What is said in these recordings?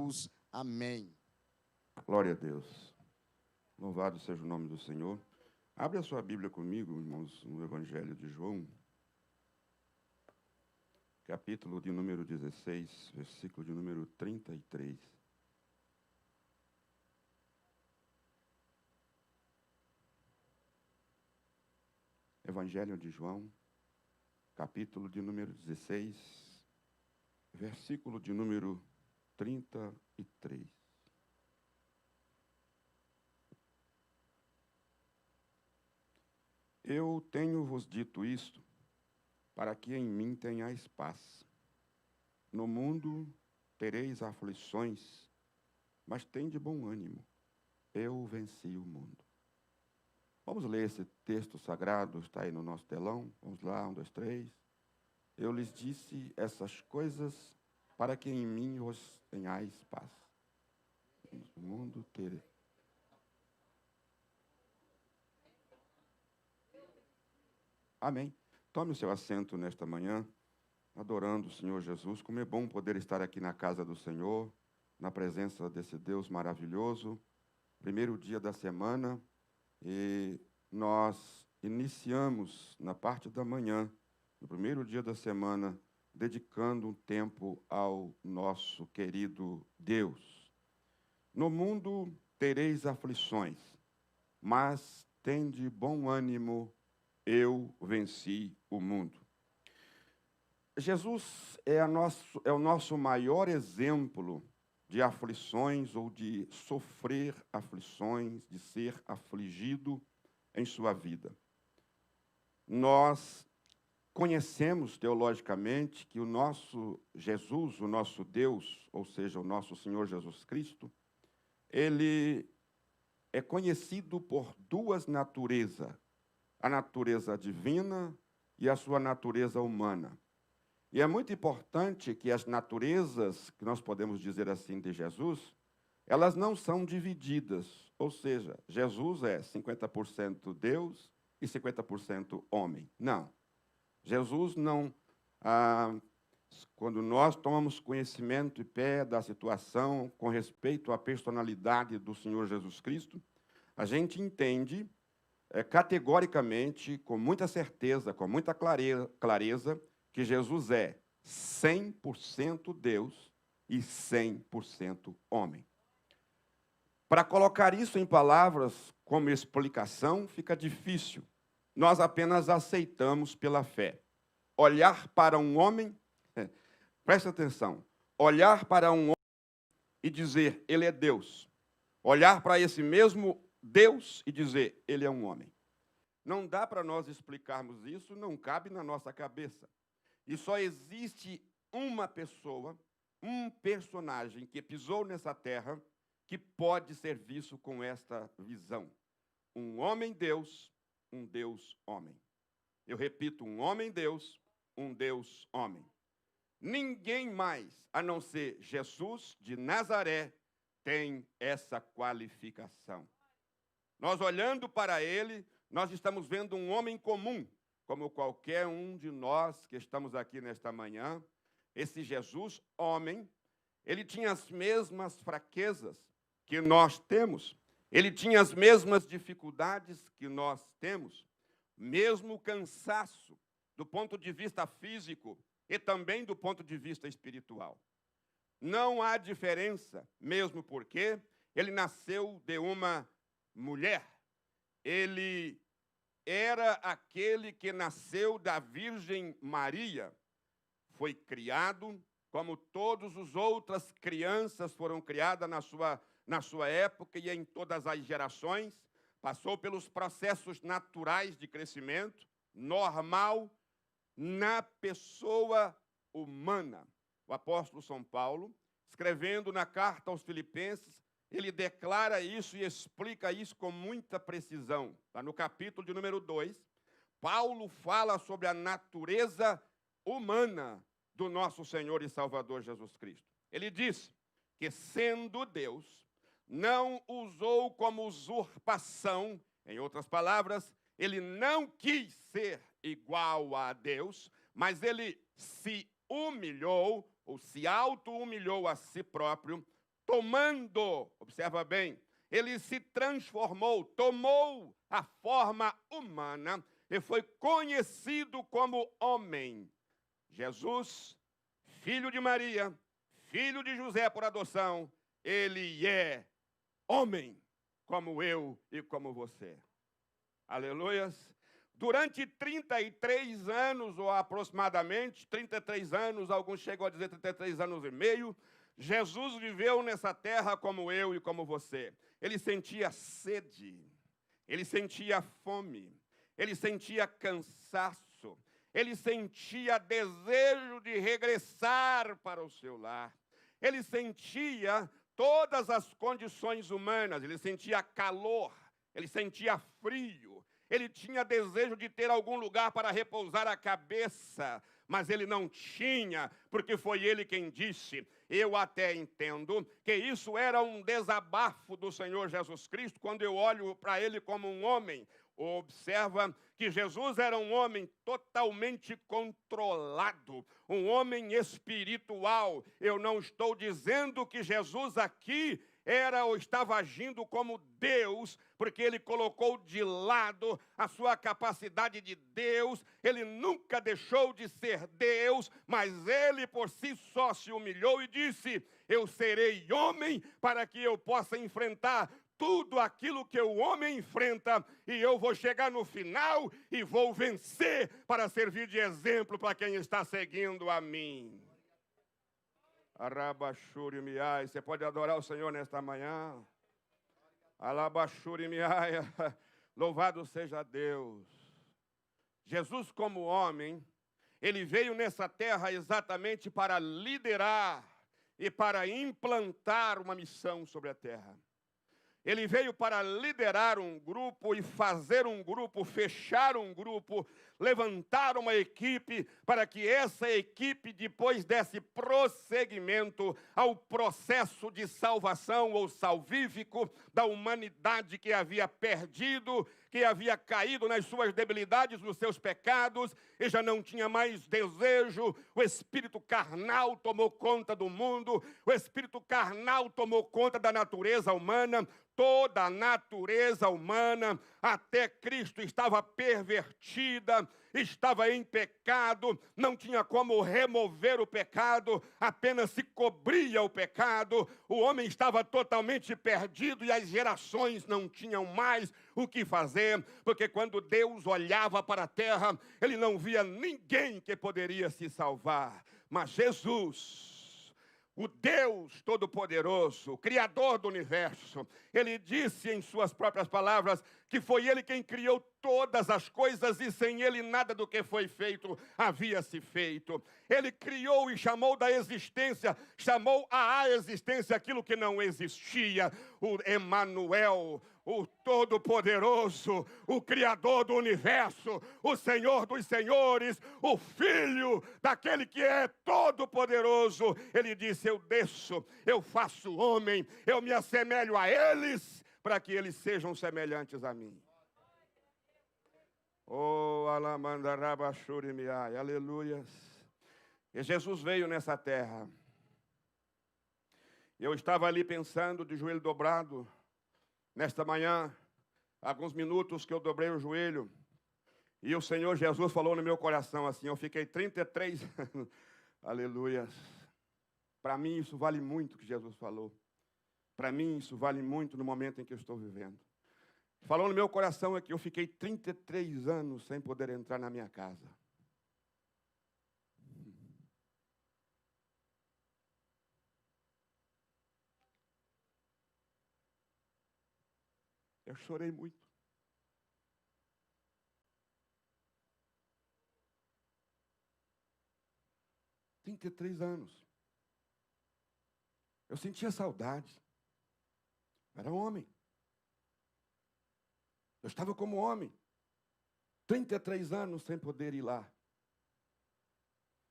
Jesus. Amém. Glória a Deus. Louvado seja o nome do Senhor. Abre a sua Bíblia comigo, irmãos, no Evangelho de João, capítulo de número 16, versículo de número 33. Evangelho de João, capítulo de número 16, versículo de número 33. Eu tenho-vos dito isto, para que em mim tenhais paz. No mundo tereis aflições, mas tende bom ânimo. Eu venci o mundo. Vamos ler esse texto sagrado, está aí no nosso telão. Vamos lá, 1, 2, 3. Eu lhes disse essas coisas para que em mim vos tenhais paz. No mundo tereis. Amém. Tome o seu assento nesta manhã, adorando o Senhor Jesus. Como é bom poder estar aqui na casa do Senhor, na presença desse Deus maravilhoso. Primeiro dia da semana, e nós iniciamos na parte da manhã, no primeiro dia da semana, dedicando um tempo ao nosso querido Deus. No mundo tereis aflições, mas tende bom ânimo. Eu venci o mundo. Jesus é o nosso maior exemplo de aflições ou de sofrer aflições, de ser afligido em sua vida. Nós conhecemos teologicamente que o nosso Jesus, o nosso Deus, ou seja, o nosso Senhor Jesus Cristo, ele é conhecido por duas naturezas. A natureza divina e a sua natureza humana. E é muito importante que as naturezas, que nós podemos dizer assim, de Jesus, elas não são divididas. Ou seja, Jesus é 50% Deus e 50% homem. Não. Jesus não... quando nós tomamos conhecimento e pé da situação com respeito à personalidade do Senhor Jesus Cristo, a gente entende categoricamente, com muita certeza, com muita clareza, que Jesus é 100% Deus e 100% homem. Para colocar isso em palavras como explicação, fica difícil. Nós apenas aceitamos pela fé. Olhar para um homem, presta atenção, olhar para um homem e dizer, ele é Deus. Olhar para esse mesmo Deus e dizer, ele é um homem. Não dá para nós explicarmos isso, não cabe na nossa cabeça. E só existe uma pessoa, um personagem que pisou nessa terra que pode ser visto com esta visão. Um homem-Deus, um Deus-homem. Eu repito, um homem-Deus, um Deus-homem. Ninguém mais, a não ser Jesus de Nazaré, tem essa qualificação. Nós olhando para ele, nós estamos vendo um homem comum, como qualquer um de nós que estamos aqui nesta manhã. Esse Jesus, homem, ele tinha as mesmas fraquezas que nós temos. Ele tinha as mesmas dificuldades que nós temos. Mesmo cansaço, do ponto de vista físico e também do ponto de vista espiritual. Não há diferença, mesmo porque ele nasceu de uma mulher. Ele era aquele que nasceu da Virgem Maria. Foi criado como todas as outras crianças foram criadas na sua época e em todas as gerações. Passou pelos processos naturais de crescimento, normal, na pessoa humana. O apóstolo São Paulo, escrevendo na carta aos Filipenses, ele declara isso e explica isso com muita precisão. Lá no capítulo de número 2, Paulo fala sobre a natureza humana do nosso Senhor e Salvador Jesus Cristo. Ele diz que, sendo Deus, não usou como usurpação, em outras palavras, ele não quis ser igual a Deus, mas ele se humilhou, ou se auto-humilhou a si próprio, tomando, observa bem, ele se transformou, tomou a forma humana e foi conhecido como homem. Jesus, filho de Maria, filho de José por adoção, ele é homem, como eu e como você. Aleluias. Durante 33 anos, ou aproximadamente 33 anos, alguns chegam a dizer 33 anos e meio, Jesus viveu nessa terra como eu e como você. Ele sentia sede, ele sentia fome, ele sentia cansaço, ele sentia desejo de regressar para o seu lar. Ele sentia todas as condições humanas, ele sentia calor, ele sentia frio, ele tinha desejo de ter algum lugar para repousar a cabeça, mas ele não tinha, porque foi ele quem disse. Eu até entendo que isso era um desabafo do Senhor Jesus Cristo, quando eu olho para ele como um homem. Observa que Jesus era um homem totalmente controlado, um homem espiritual. Eu não estou dizendo que Jesus aqui era ou estava agindo como Deus, porque ele colocou de lado a sua capacidade de Deus. Ele nunca deixou de ser Deus, mas ele por si só se humilhou e disse: eu serei homem para que eu possa enfrentar tudo aquilo que o homem enfrenta, e eu vou chegar no final e vou vencer para servir de exemplo para quem está seguindo a mim. Arabashuri miai, você pode adorar o Senhor nesta manhã. Alabashuri miai, louvado seja Deus. Jesus, como homem, ele veio nessa terra exatamente para liderar e para implantar uma missão sobre a terra. Ele veio para liderar um grupo e fazer um grupo, fechar um grupo, levantar uma equipe, para que essa equipe depois desse prosseguimento ao processo de salvação ou salvífico da humanidade que havia perdido, que havia caído nas suas debilidades, nos seus pecados, e já não tinha mais desejo. O espírito carnal tomou conta do mundo, o espírito carnal tomou conta da natureza humana. Toda a natureza humana, até Cristo, estava pervertida, estava em pecado, não tinha como remover o pecado, apenas se cobria o pecado. O homem estava totalmente perdido e as gerações não tinham mais o que fazer, porque quando Deus olhava para a terra, ele não via ninguém que poderia se salvar. Mas Jesus, o Deus Todo-Poderoso, o Criador do Universo, ele disse em suas próprias palavras que foi ele quem criou todas as coisas e sem ele nada do que foi feito havia se feito. Ele criou e chamou da existência, chamou à existência aquilo que não existia. O Emanuel, o Todo-Poderoso, o Criador do Universo, o Senhor dos Senhores, o Filho daquele que é Todo-Poderoso. Ele disse: eu desço, eu faço homem, eu me assemelho a eles, para que eles sejam semelhantes a mim. Oh, alamandarabashurimiai, aleluias. E Jesus veio nessa terra. Eu estava ali pensando, de joelho dobrado, nesta manhã, alguns minutos que eu dobrei o joelho, e o Senhor Jesus falou no meu coração assim, eu fiquei 33 anos, aleluias. Para mim isso vale muito o que Jesus falou. Para mim isso vale muito no momento em que eu estou vivendo. Falou no meu coração é que eu fiquei 33 anos sem poder entrar na minha casa. Eu chorei muito. – 33 anos. Eu sentia saudade. Era homem. Eu estava como homem. 33 anos sem poder ir lá.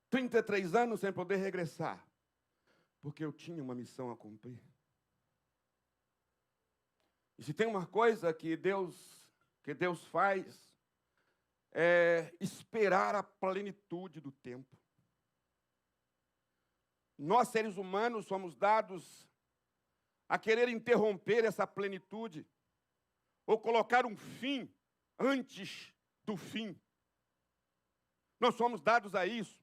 33 anos sem poder regressar. Porque eu tinha uma missão a cumprir. E se tem uma coisa que Deus faz, é esperar a plenitude do tempo. Nós, seres humanos, somos dados a querer interromper essa plenitude, ou colocar um fim antes do fim. Nós somos dados a isso.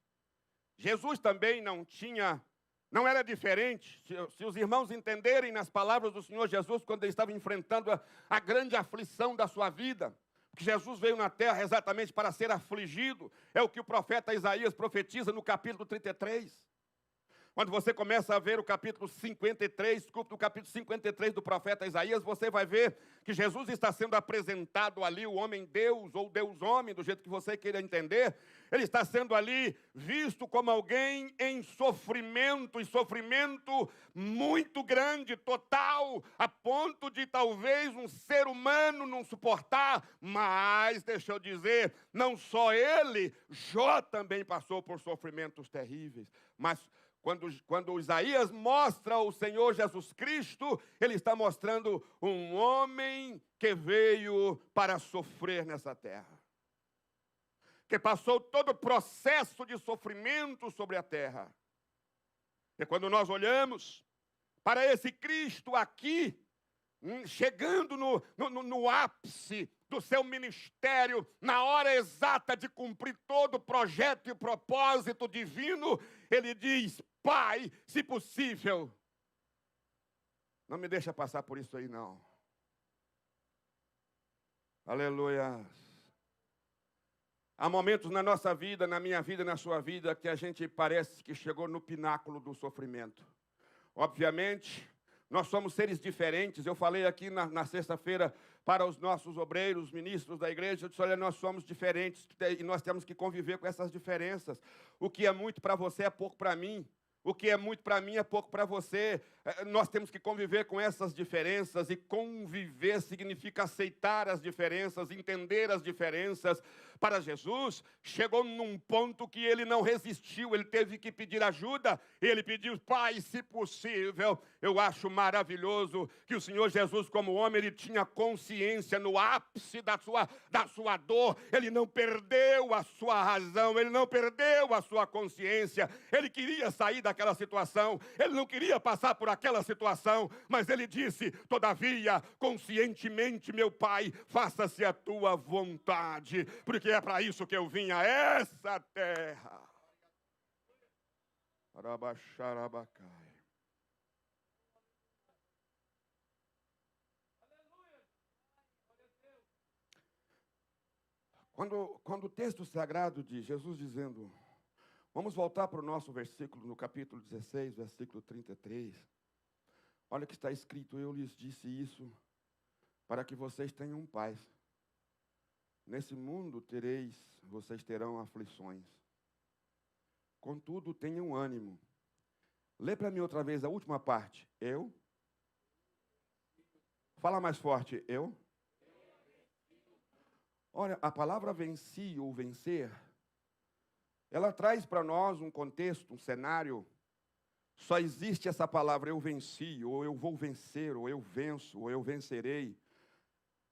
Jesus também não era diferente. Se os irmãos entenderem nas palavras do Senhor Jesus, quando ele estava enfrentando a grande aflição da sua vida, porque Jesus veio na terra exatamente para ser afligido, é o que o profeta Isaías profetiza no capítulo 33. Quando você começa a ver o capítulo 53, o capítulo 53 do profeta Isaías, você vai ver que Jesus está sendo apresentado ali, o homem-deus, ou Deus-homem, do jeito que você queira entender. Ele está sendo ali visto como alguém em sofrimento, e sofrimento muito grande, total, a ponto de talvez um ser humano não suportar. Mas, deixa eu dizer, não só ele, Jó também passou por sofrimentos terríveis. Mas quando Isaías mostra o Senhor Jesus Cristo, ele está mostrando um homem que veio para sofrer nessa terra, que passou todo o processo de sofrimento sobre a terra. E quando nós olhamos para esse Cristo aqui, chegando no ápice do seu ministério, na hora exata de cumprir todo o projeto e propósito divino, ele diz: Pai, se possível, não me deixa passar por isso aí, não. Aleluia. Há momentos na nossa vida, na minha vida, na sua vida, que a gente parece que chegou no pináculo do sofrimento. Obviamente, nós somos seres diferentes. Eu falei aqui na sexta-feira para os nossos obreiros, ministros da igreja, eu disse: olha, nós somos diferentes e nós temos que conviver com essas diferenças. O que é muito para você é pouco para mim. O que é muito para mim é pouco para você. Nós temos que conviver com essas diferenças, e conviver significa aceitar as diferenças, entender as diferenças. Para Jesus, chegou num ponto que ele não resistiu, ele teve que pedir ajuda. Ele pediu: Pai, se possível. Eu acho maravilhoso que o Senhor Jesus, como homem, ele tinha consciência no ápice da sua dor. Ele não perdeu a sua razão, ele não perdeu a sua consciência. Ele queria sair daquela situação, ele não queria passar por aquela situação, mas ele disse: todavia, conscientemente, meu Pai, faça-se a tua vontade, porque é para isso que eu vim a essa terra. Arabaxarabacai. Quando o texto sagrado de Jesus dizendo, vamos voltar para o nosso versículo, no capítulo 16, versículo 33. Olha o que está escrito: eu lhes disse isso para que vocês tenham paz. Nesse mundo vocês terão aflições. Contudo, tenham ânimo. Lê para mim outra vez a última parte. Eu? Fala mais forte. Eu? Olha, a palavra venci ou vencer, ela traz para nós um contexto, um cenário. Só existe essa palavra: eu venci, ou eu vou vencer, ou eu venço, ou eu vencerei.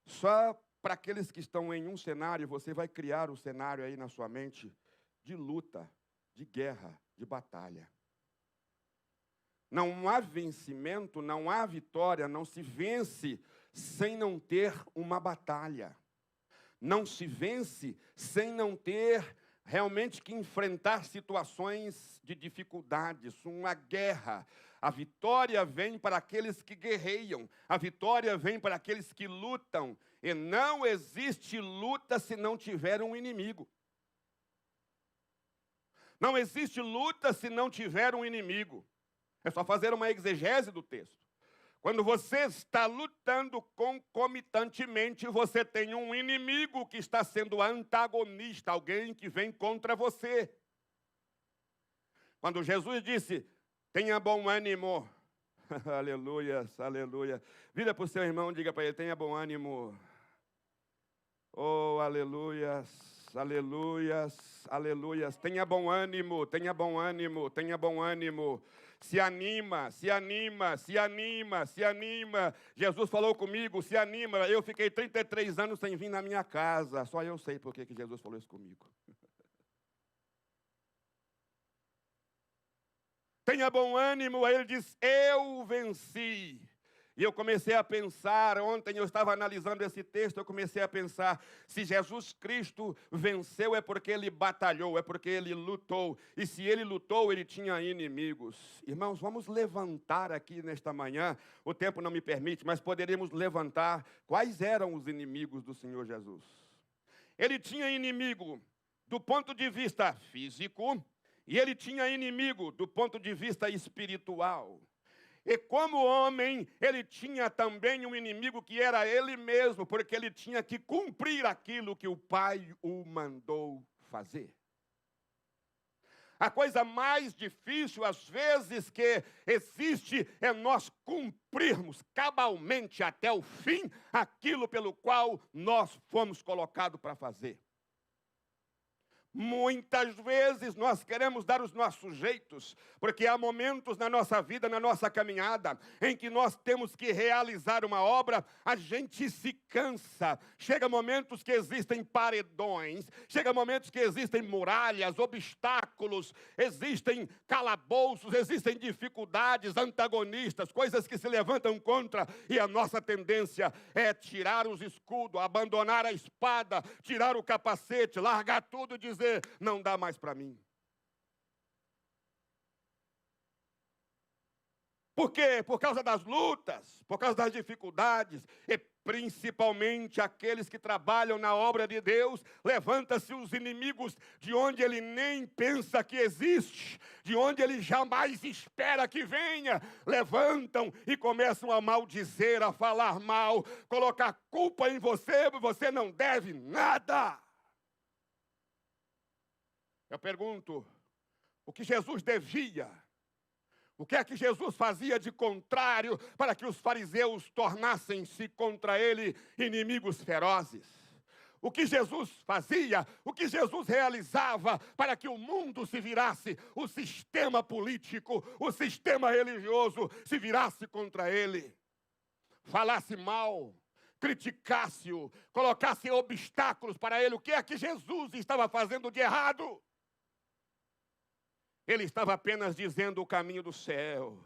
Só para aqueles que estão em um cenário. Você vai criar o cenário aí na sua mente de luta, de guerra, de batalha. Não há vencimento, não há vitória, não se vence sem não ter uma batalha. Não se vence sem não ter realmente que enfrentar situações de dificuldades, uma guerra. A vitória vem para aqueles que guerreiam, a vitória vem para aqueles que lutam, e não existe luta se não tiver um inimigo. Não existe luta se não tiver um inimigo. É só fazer uma exegese do texto. Quando você está lutando concomitantemente, você tem um inimigo que está sendo antagonista, alguém que vem contra você. Quando Jesus disse: tenha bom ânimo, aleluia, aleluia. Vira para o seu irmão e diga para ele: tenha bom ânimo. Oh, aleluias, aleluias, aleluias. Tenha bom ânimo, tenha bom ânimo, tenha bom ânimo. Se anima, se anima, se anima, se anima. Jesus falou comigo: se anima. Eu fiquei 33 anos sem vir na minha casa. Só eu sei por que Jesus falou isso comigo. Tenha bom ânimo. Aí ele diz: eu venci. E eu comecei a pensar, ontem eu estava analisando esse texto, eu comecei a pensar, se Jesus Cristo venceu é porque ele batalhou, é porque ele lutou. E se ele lutou, ele tinha inimigos. Irmãos, vamos levantar aqui nesta manhã, o tempo não me permite, mas poderíamos levantar quais eram os inimigos do Senhor Jesus. Ele tinha inimigo do ponto de vista físico, e ele tinha inimigo do ponto de vista espiritual. E como homem, ele tinha também um inimigo que era ele mesmo, porque ele tinha que cumprir aquilo que o Pai o mandou fazer. A coisa mais difícil, às vezes, que existe é nós cumprirmos cabalmente até o fim aquilo pelo qual nós fomos colocados para fazer. Muitas vezes nós queremos dar os nossos jeitos, porque há momentos na nossa vida, na nossa caminhada, em que nós temos que realizar uma obra, a gente se cansa. Chega momentos que existem paredões, chega momentos que existem muralhas, obstáculos, existem calabouços, existem dificuldades, antagonistas, coisas que se levantam contra, e a nossa tendência é tirar os escudos, abandonar a espada, tirar o capacete, largar tudo e dizer, não dá mais para mim. Por quê? Por causa das lutas, por causa das dificuldades, e principalmente aqueles que trabalham na obra de Deus, levanta-se os inimigos de onde ele nem pensa que existe, de onde ele jamais espera que venha, levantam e começam a maldizer, a falar mal, colocar culpa em você, você não deve nada. Eu pergunto, o que Jesus devia? O que é que Jesus fazia de contrário para que os fariseus tornassem-se contra ele inimigos ferozes? O que Jesus fazia, o que Jesus realizava para que o mundo se virasse, o sistema político, o sistema religioso se virasse contra ele? Falasse mal, criticasse-o, colocasse obstáculos para ele. O que é que Jesus estava fazendo de errado? Ele estava apenas dizendo o caminho do céu.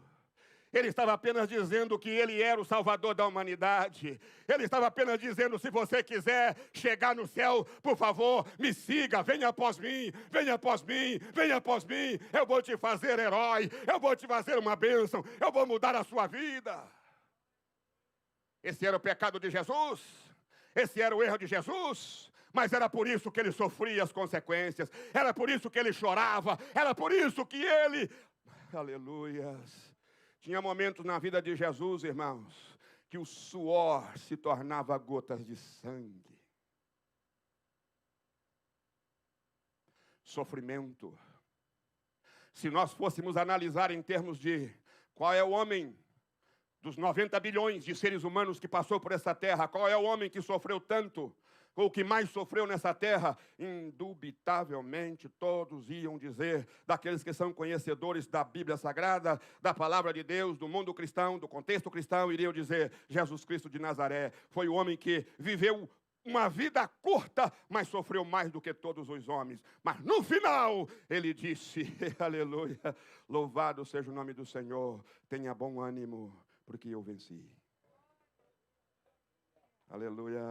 Ele estava apenas dizendo que ele era o Salvador da humanidade. Ele estava apenas dizendo, se você quiser chegar no céu, por favor, me siga, venha após mim, venha após mim, venha após mim. Eu vou te fazer herói, eu vou te fazer uma bênção, eu vou mudar a sua vida. Esse era o pecado de Jesus, esse era o erro de Jesus. Mas era por isso que ele sofria as consequências, era por isso que ele chorava, era por isso que ele, aleluias, tinha momentos na vida de Jesus, irmãos, que o suor se tornava gotas de sangue. Sofrimento. Se nós fôssemos analisar em termos de qual é o homem dos 90 bilhões de seres humanos que passou por essa terra, qual é o homem que sofreu tanto, ou o que mais sofreu nessa terra, indubitavelmente todos iam dizer, daqueles que são conhecedores da Bíblia Sagrada, da palavra de Deus, do mundo cristão, do contexto cristão, iriam dizer, Jesus Cristo de Nazaré foi o homem que viveu uma vida curta, mas sofreu mais do que todos os homens. Mas no final, ele disse, aleluia, louvado seja o nome do Senhor, tenha bom ânimo, porque eu venci. Aleluia.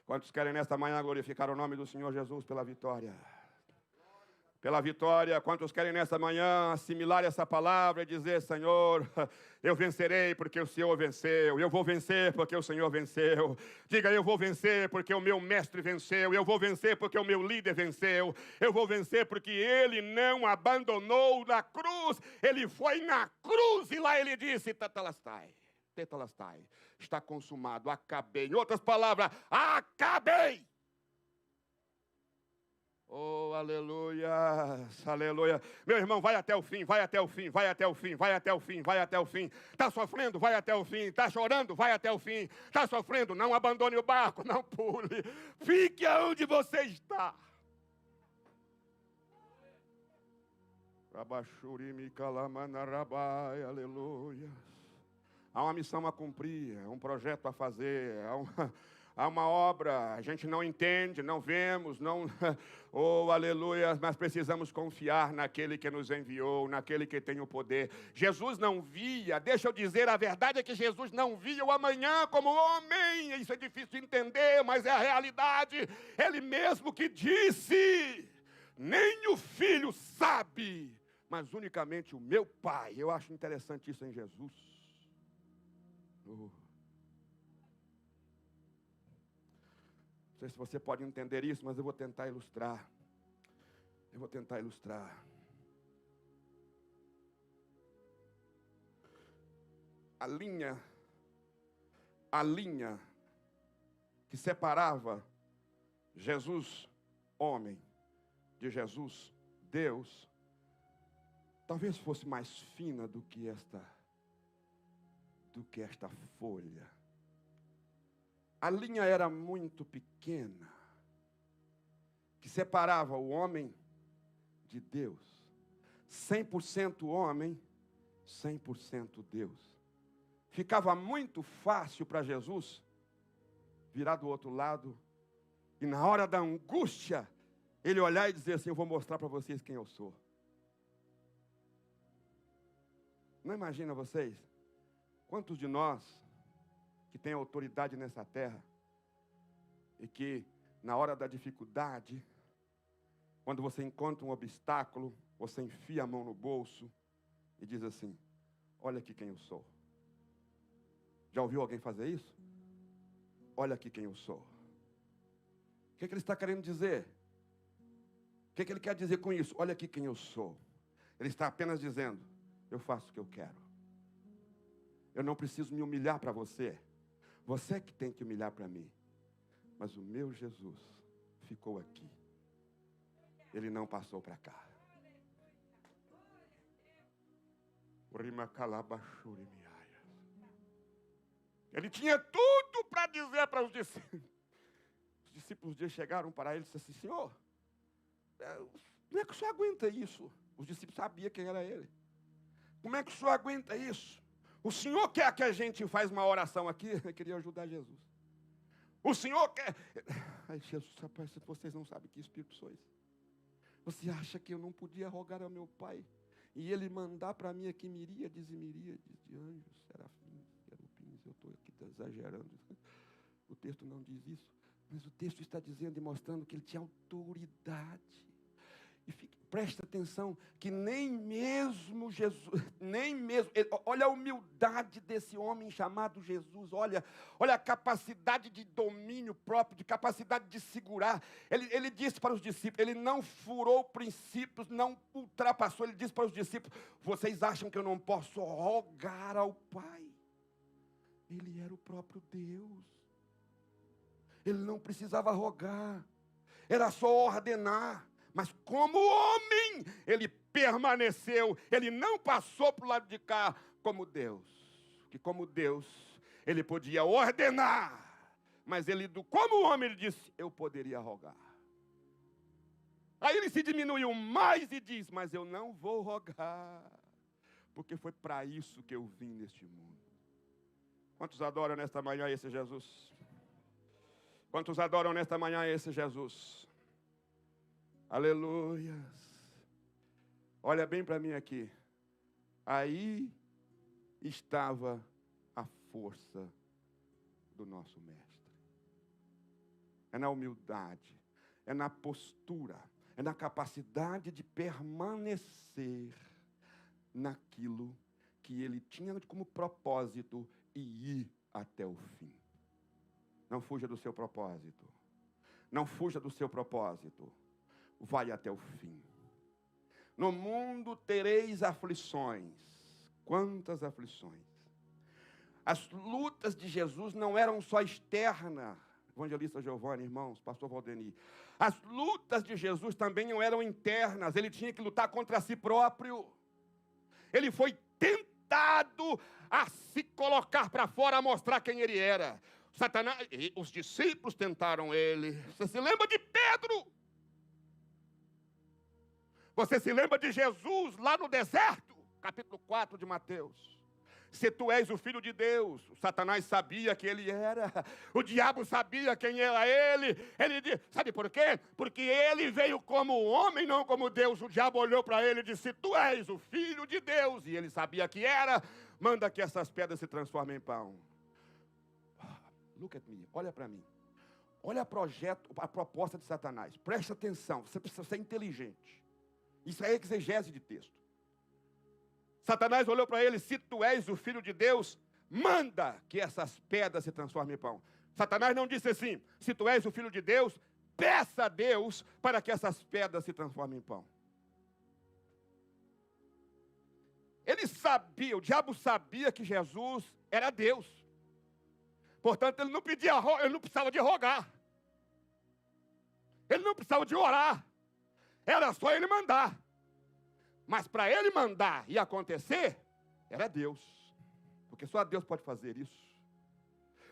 Quantos querem nesta manhã glorificar o nome do Senhor Jesus pela vitória? Pela vitória. Quantos querem nesta manhã assimilar essa palavra e dizer, Senhor, eu vencerei porque o Senhor venceu. Eu vou vencer porque o Senhor venceu. Diga, eu vou vencer porque o meu mestre venceu. Eu vou vencer porque o meu líder venceu. Eu vou vencer porque ele não abandonou na cruz. Ele foi na cruz e lá ele disse, Tetelestai. Tetelestai, está consumado, acabei. Em outras palavras, acabei. Oh, aleluia, aleluia. Meu irmão, vai até o fim, vai até o fim, vai até o fim, vai até o fim, vai até o fim. Está sofrendo? Vai até o fim. Está chorando? Vai até o fim. Está sofrendo? Não abandone o barco, não pule. Fique aonde você está. Rabachurimi kalamanarabai, aleluia. Há uma missão a cumprir, há um projeto a fazer, há uma obra, a gente não entende, não vemos, não, oh, aleluia, mas precisamos confiar naquele que nos enviou, naquele que tem o poder. Jesus não via, deixa eu dizer, a verdade é que Jesus não via o amanhã como homem, isso é difícil de entender, mas é a realidade. Ele mesmo que disse, nem o Filho sabe, mas unicamente o meu Pai. Eu acho interessante isso em Jesus. Não sei se você pode entender isso, mas eu vou tentar ilustrar. A linha que separava Jesus, homem, de Jesus, Deus, talvez fosse mais fina do que esta folha. A linha era muito pequena, que separava o homem de Deus. 100% homem, 100% Deus. Ficava muito fácil para Jesus virar do outro lado e na hora da angústia, ele olhar e dizer assim, eu vou mostrar para vocês quem eu sou. Não imagina vocês, quantos de nós que tem autoridade nessa terra e que na hora da dificuldade, quando você encontra um obstáculo, você enfia a mão no bolso e diz assim, olha aqui quem eu sou. Já ouviu alguém fazer isso? Olha aqui quem eu sou. O que ele está querendo dizer? O que ele quer dizer com isso? Olha aqui quem eu sou. Ele está apenas dizendo, eu faço o que eu quero. Eu não preciso me humilhar para você. Você é que tem que humilhar para mim. Mas o meu Jesus ficou aqui. Ele não passou para cá. Ele tinha tudo para dizer para os discípulos. Os discípulos um dia chegaram para ele e disseram assim, Senhor, como é que o senhor aguenta isso? Os discípulos sabiam quem era ele. Como é que o senhor aguenta isso? O senhor quer que a gente faça uma oração aqui? Eu queria ajudar Jesus. O senhor quer... Ai, Jesus, rapaz, vocês não sabem que espírito sois. Você acha que eu não podia rogar ao meu Pai? E ele mandar para mim aqui miríades e miríades de anjos, serafins, querubins. Eu estou aqui exagerando. O texto não diz isso. Mas o texto está dizendo e mostrando que ele tinha autoridade. E presta atenção, que nem mesmo Jesus, olha a humildade desse homem chamado Jesus, olha a capacidade de domínio próprio, de capacidade de segurar. Ele disse para os discípulos, ele não furou princípios, não ultrapassou, ele disse para os discípulos, vocês acham que eu não posso rogar ao Pai? Ele era o próprio Deus. Ele não precisava rogar, era só ordenar. Mas como homem, ele permaneceu, ele não passou para o lado de cá como Deus. Que como Deus, ele podia ordenar. Mas ele, como homem, ele disse, eu poderia rogar. Aí ele se diminuiu mais e diz, mas eu não vou rogar. Porque foi para isso que eu vim neste mundo. Quantos adoram nesta manhã esse Jesus? Quantos adoram nesta manhã esse Jesus? Aleluias. Olha bem para mim aqui. Aí estava a força do nosso mestre. É na humildade, é na postura, é na capacidade de permanecer naquilo que ele tinha como propósito e ir até o fim. Não fuja do seu propósito. Não fuja do seu propósito. Vai até o fim. No mundo tereis aflições. Quantas aflições? As lutas de Jesus não eram só externas. Evangelista Giovanni, irmãos, pastor Valdeni. As lutas de Jesus também não eram internas. Ele tinha que lutar contra si próprio. Ele foi tentado a se colocar para fora, a mostrar quem ele era. Satanás, os discípulos tentaram ele. Você se lembra de Pedro? Você se lembra de Jesus lá no deserto? Capítulo 4 de Mateus. se tu és o Filho de Deus. O Satanás sabia que ele era. O diabo sabia quem era ele. Ele disse, sabe por quê? Porque ele veio como homem, não como Deus. O diabo olhou para ele e disse, tu és o Filho de Deus. E ele sabia que era. Manda que essas pedras se transformem em pão. Look at me, olha para mim. Olha a proposta de Satanás. Presta atenção, você precisa ser inteligente. Isso é exegese de texto. Satanás olhou para ele, se tu és o Filho de Deus, manda que essas pedras se transformem em pão. Satanás não disse assim, se tu és o Filho de Deus, peça a Deus para que essas pedras se transformem em pão. Ele sabia, o diabo sabia que Jesus era Deus. Portanto, ele não precisava de rogar. Ele não precisava de orar. Era só ele mandar. Mas para ele mandar e acontecer, era Deus. Porque só Deus pode fazer isso.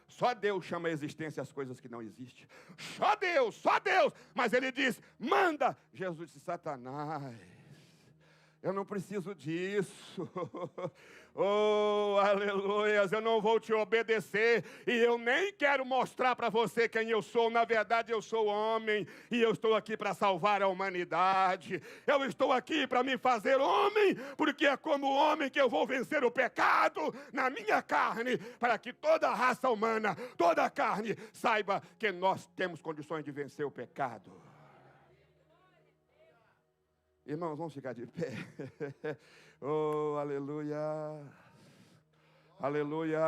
Só Deus chama a existência as coisas que não existem. Só Deus, só Deus. Mas ele diz, manda. Jesus disse, Satanás, eu não preciso disso. Oh, aleluias, eu não vou te obedecer. E eu nem quero mostrar para você quem eu sou. Na verdade, eu sou homem. E eu estou aqui para salvar a humanidade. Eu estou aqui para me fazer homem. Porque é como homem que eu vou vencer o pecado na minha carne. Para que toda a raça humana, toda a carne, saiba que nós temos condições de vencer o pecado. Irmãos, vamos ficar de pé. Oh, aleluia. Aleluia.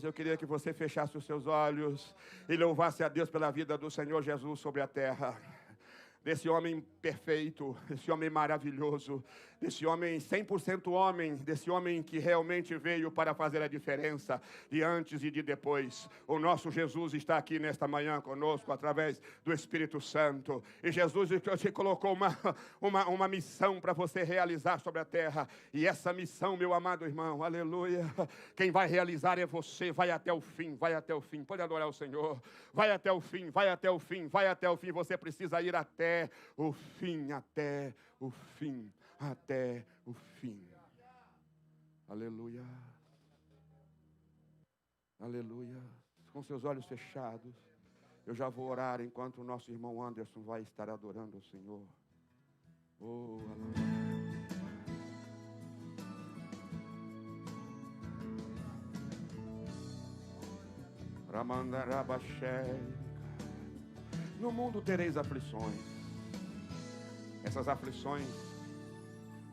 Eu queria que você fechasse os seus olhos e louvasse a Deus pela vida do Senhor Jesus sobre a terra. Desse homem perfeito, desse homem maravilhoso, desse homem 100% homem, desse homem que realmente veio para fazer a diferença de antes e de depois. O nosso Jesus está aqui nesta manhã conosco através do Espírito Santo. E Jesus te colocou uma missão para você realizar sobre a terra. E essa missão, meu amado irmão, aleluia, quem vai realizar é você. Vai até o fim, vai até o fim. Pode adorar o Senhor. Vai até o fim, vai até o fim, vai até o fim. Você precisa ir até o fim, até o fim, até o fim. Aleluia. Aleluia. Com seus olhos fechados, eu já vou orar enquanto o nosso irmão Anderson vai estar adorando o Senhor. Oh, aleluia. No mundo tereis aflições. Essas aflições,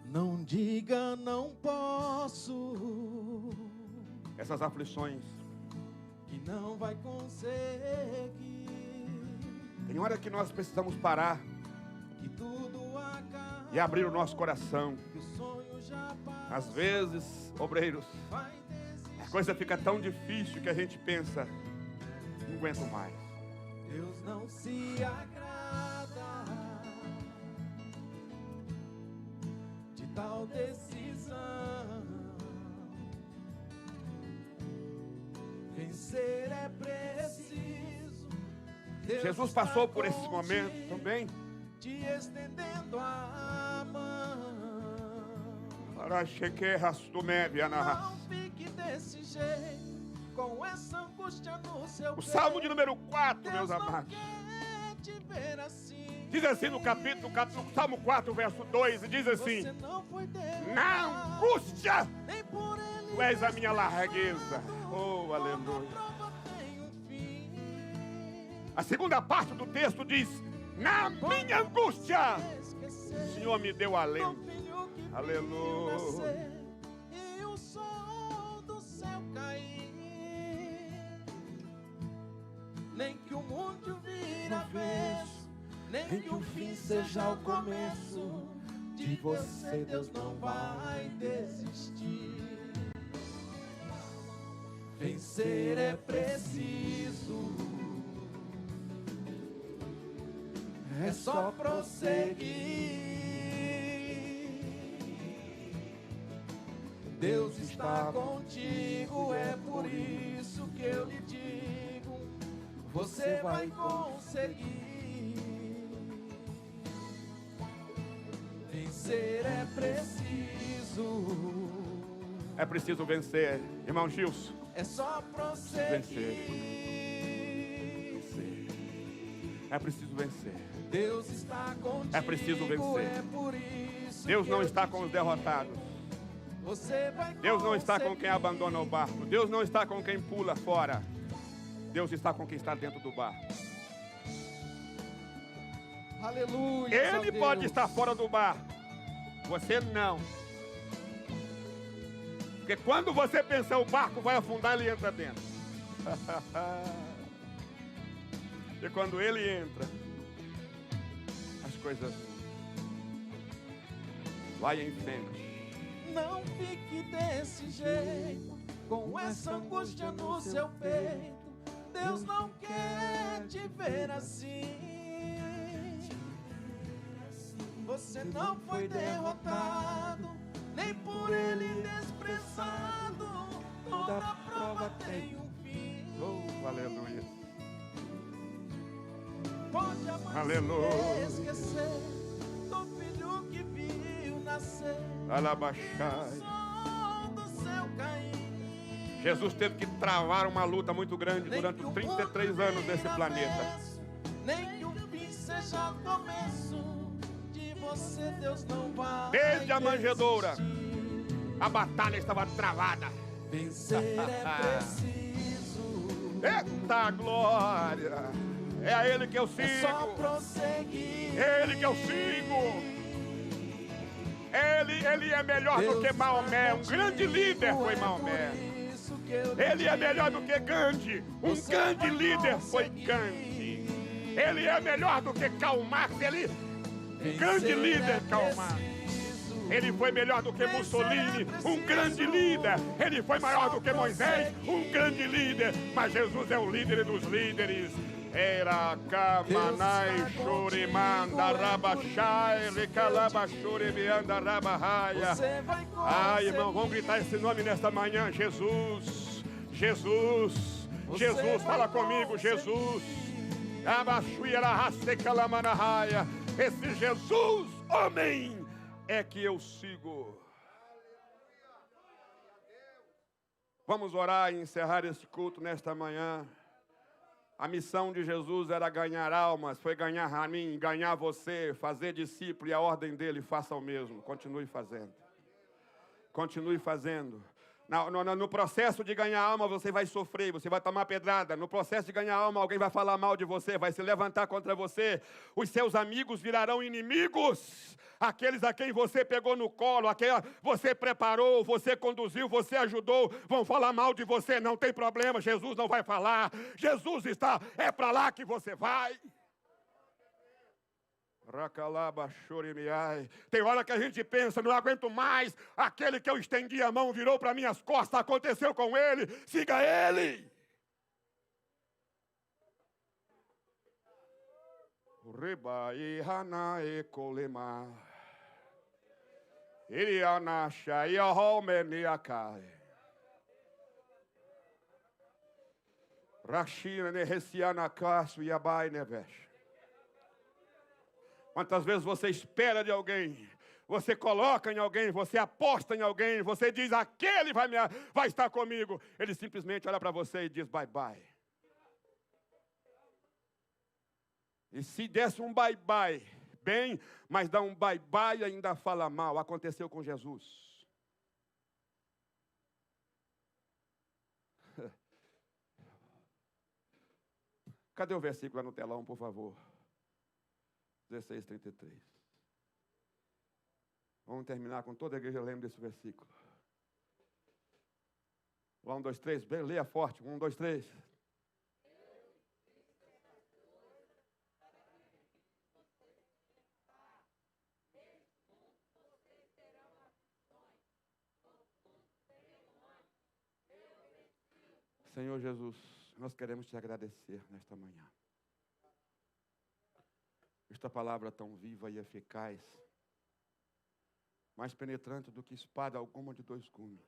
não diga não posso. Essas aflições que não vai conseguir. Tem hora que nós precisamos parar que tudo acaba, e abrir o nosso coração. que o sonho já passou. Às vezes, obreiros, a coisa fica tão difícil que a gente pensa, não aguento mais. Deus não se agrada de tal decisão. Vencer é preciso. Deus Jesus passou por esse momento também. Te estendendo a mão. Não fique desse jeito, com essa angústia no seu O Salmo de número 4, Deus meus não amados, quer te ver assim. diz assim no capítulo Salmo 4, verso 2, diz assim: Você não foi derrotado, na angústia, nem por ele tu és a minha largueza. Oh, aleluia. A segunda parte do texto diz: na minha angústia, o Senhor me deu alento. Aleluia. E o sol do céu cair, nem que o mundo vira avesso, nem que o fim seja o começo. De você Deus não vai desistir. Vencer é preciso, é só prosseguir. Deus está contigo, é por isso que eu lhe digo, você vai conseguir. Vencer é preciso, É preciso vencer. Irmão Gilson. É só prosseguir. É preciso vencer. Deus está contigo. É preciso vencer. É por isso Deus que não eu está te com os digo. derrotados. Você vai Deus não está com conseguir. quem abandona o barco. Deus não está com quem pula fora. Deus está com quem está dentro do barco. Aleluia. Ele pode estar fora do barco. Você não. Porque quando você pensar o barco vai afundar, ele entra dentro. E quando ele entra, as coisas vai em frente. Não fique desse jeito, com essa angústia no seu peito. Deus não quer te ver assim. Você não foi derrotado, nem por ele desprezado. Toda prova tem um fim. Oh, aleluia. Pode amanhecer, Aleluia. esquecer do filho que viu nascer. Alabachai. Som do seu cair. Jesus teve que travar uma luta muito grande Nem durante que o 33 mundo anos desse vira planeta. avesso, nem que o fim seja o começo. De você Deus não vai Desde a manjedoura, desistir. a batalha estava travada. Vencer é preciso. Eita glória! É a Ele que eu É só sigo. prosseguir. Ele que eu sigo. Ele é melhor do que Maomé. Um grande líder foi Maomé. Ele é melhor do que Gandhi. Um grande líder foi Gandhi. Ele é melhor do que Karl Marx. Grande líder Karl Marx. Ele foi melhor do que Mussolini, um grande líder. Ele foi maior do que Moisés, um grande líder. Mas Jesus é o líder dos líderes. Era Kamanai Shorimanda Rabachai Recalabachore Meanda Rabahaya. Ai, irmão, vamos gritar esse nome nesta manhã. Jesus, Jesus, Jesus, fala comigo, Jesus. Esse Jesus, homem, é que eu sigo. Vamos orar e encerrar esse culto nesta manhã. A missão de Jesus era ganhar almas, foi ganhar a mim, ganhar você, fazer discípulo, e a ordem dele, faça o mesmo. Continue fazendo. Continue fazendo. No processo de ganhar alma, você vai sofrer, você vai tomar pedrada. No processo de ganhar alma, alguém vai falar mal de você, vai se levantar contra você. Os seus amigos virarão inimigos. Aqueles a quem você pegou no colo, a quem você preparou, você conduziu, você ajudou, vão falar mal de você. Não tem problema, Jesus não vai falar. Jesus está, é para lá que você vai. Tem hora que a gente pensa, não aguento mais. Aquele que eu estendi a mão virou para minhas costas, aconteceu com ele. Siga ele. Reba e Hana e Kolema. Irianasha e Ahomeniakai. Rashina Nehesiana Kasu e Abai Nevesh. Quantas vezes você espera de alguém, você coloca em alguém, você aposta em alguém, você diz, aquele vai estar comigo. Ele simplesmente olha para você e diz, bye bye. E se desse um bye bye, bem, mas dá um bye bye e ainda fala mal. Aconteceu com Jesus. Cadê o versículo lá no telão, por favor? 16:33. Vamos terminar com toda a igreja lendo desse versículo. 1, 2, 3, bem, leia forte. 1, 2, 3. Senhor Jesus, nós queremos te agradecer nesta manhã. Esta palavra tão viva e eficaz, mais penetrante do que espada alguma de dois gumes,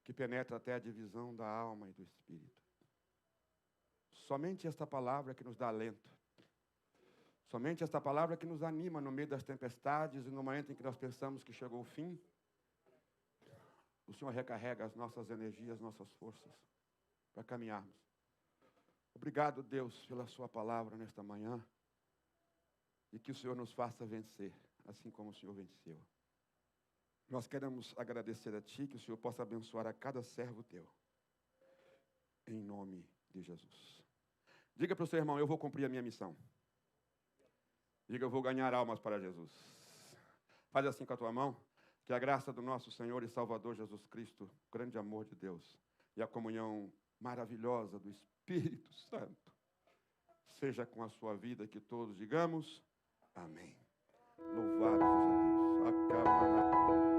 que penetra até a divisão da alma e do espírito. Somente esta palavra que nos dá alento. Somente esta palavra que nos anima no meio das tempestades e no momento em que nós pensamos que chegou o fim. o Senhor recarrega as nossas energias, nossas forças para caminharmos. Obrigado, Deus, pela sua palavra nesta manhã e que o Senhor nos faça vencer, assim como o Senhor venceu. Nós queremos agradecer a Ti, que o Senhor possa abençoar a cada servo Teu, em nome de Jesus. Diga para o seu irmão, eu vou cumprir a minha missão. Diga, eu vou ganhar almas para Jesus. Faz assim com a tua mão, que a graça do nosso Senhor e Salvador Jesus Cristo, o grande amor de Deus e a comunhão maravilhosa do Espírito Santo seja com a sua vida, que todos digamos amém. Louvado seja Deus.